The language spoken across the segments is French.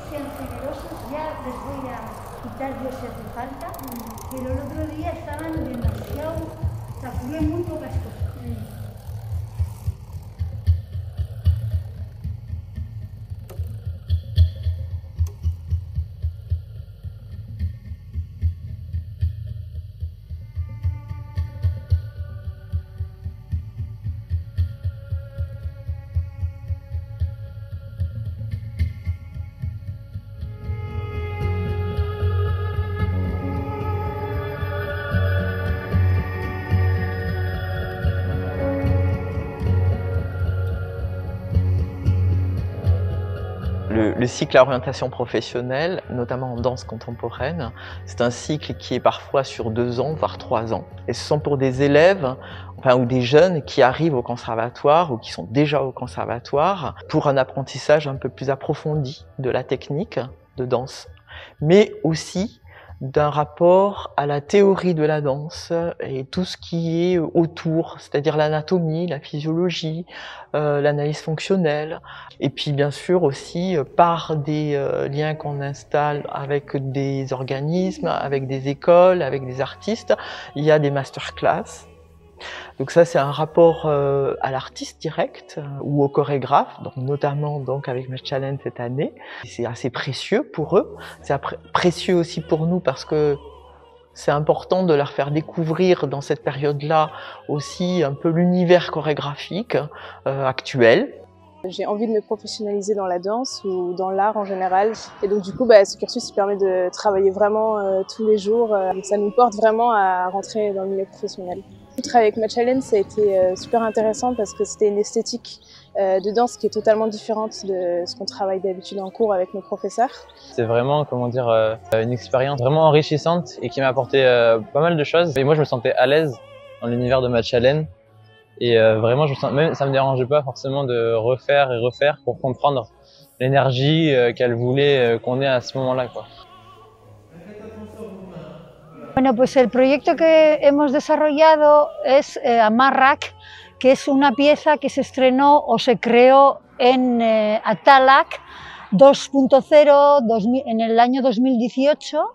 sean generosos, ya les voy a quitar yo si hace falta, pero el otro día estaban demasiado, o sea, fue muy pocas cosas. Le cycle à orientation professionnelle, notamment en danse contemporaine, c'est un cycle qui est parfois sur 2 ans, voire 3 ans. Et ce sont pour des élèves, ou des jeunes qui arrivent au conservatoire ou qui sont déjà au conservatoire pour un apprentissage un peu plus approfondi de la technique de danse, mais aussi d'un rapport à la théorie de la danse et tout ce qui est autour, c'est-à-dire l'anatomie, la physiologie, l'analyse fonctionnelle, et puis bien sûr aussi par des liens qu'on installe avec des organismes, avec des écoles, avec des artistes, il y a des masterclass. Donc ça, c'est un rapport à l'artiste direct ou au chorégraphe, donc notamment donc avec Match Challenge cette année. C'est assez précieux pour eux, c'est précieux aussi pour nous parce que c'est important de leur faire découvrir dans cette période-là aussi un peu l'univers chorégraphique actuel. J'ai envie de me professionnaliser dans la danse ou dans l'art en général. Et donc du coup, ce cursus permet de travailler vraiment tous les jours. Et ça nous porte vraiment à rentrer dans le milieu professionnel. Travailler avec Match Challenge, ça a été super intéressant parce que c'était une esthétique de danse qui est totalement différente de ce qu'on travaille d'habitude en cours avec nos professeurs. C'est vraiment, comment dire, une expérience vraiment enrichissante et qui m'a apporté pas mal de choses. Et moi, je me sentais à l'aise dans l'univers de Match Challenge. Et vraiment, même ça me dérangeait pas forcément de refaire et refaire pour comprendre l'énergie qu'elle voulait qu'on ait à ce moment-là, quoi. Bueno, pues el proyecto que hemos desarrollado es Amarrak, que es una pieza que se estrenó o se creó en Atalak 2.0 en el año 2018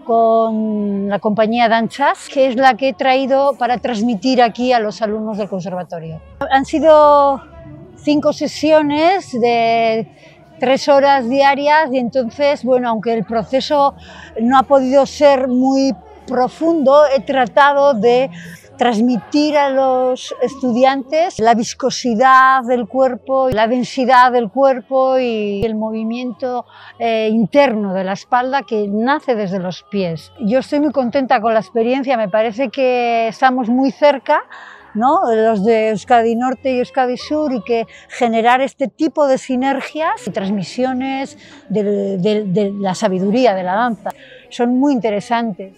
con la compañía Danchas, que es la que he traído para transmitir aquí a los alumnos del conservatorio. Han sido 5 sesiones de 3 horas diarias y entonces, bueno, aunque el proceso no ha podido ser muy profundo, he tratado de transmitir a los estudiantes la viscosidad del cuerpo, la densidad del cuerpo y el movimiento interno de la espalda que nace desde los pies. Yo estoy muy contenta con la experiencia, me parece que estamos muy cerca, ¿no? Los de Euskadi Norte y Euskadi Sur, y que generar este tipo de sinergias y transmisiones de la sabiduría de la danza son muy interesantes.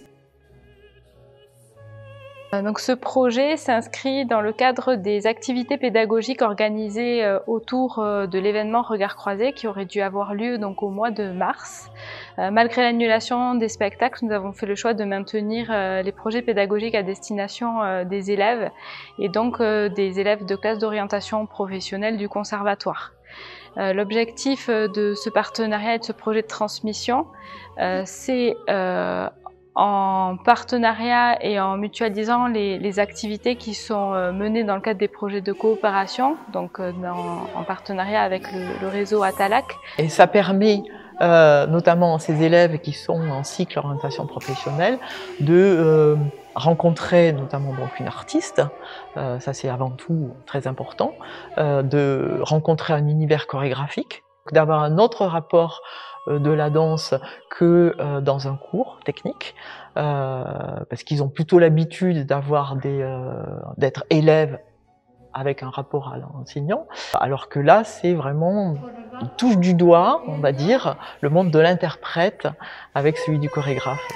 Donc ce projet s'inscrit dans le cadre des activités pédagogiques organisées autour de l'événement Regard Croisé qui aurait dû avoir lieu donc au mois de mars. Malgré l'annulation des spectacles, nous avons fait le choix de maintenir les projets pédagogiques à destination des élèves et donc des élèves de classe d'orientation professionnelle du conservatoire. L'objectif de ce partenariat et de ce projet de transmission, c'est en partenariat et en mutualisant les activités qui sont menées dans le cadre des projets de coopération, donc en partenariat avec le réseau Atalak. Et ça permet notamment à ces élèves qui sont en cycle orientation professionnelle de rencontrer notamment donc une artiste, ça c'est avant tout très important, de rencontrer un univers chorégraphique, d'avoir un autre rapport de la danse que dans un cours technique, parce qu'ils ont plutôt l'habitude d'avoir d'être élèves avec un rapport à l'enseignant, alors que là c'est vraiment, ils touchent du doigt, on va dire, le monde de l'interprète avec celui du chorégraphe.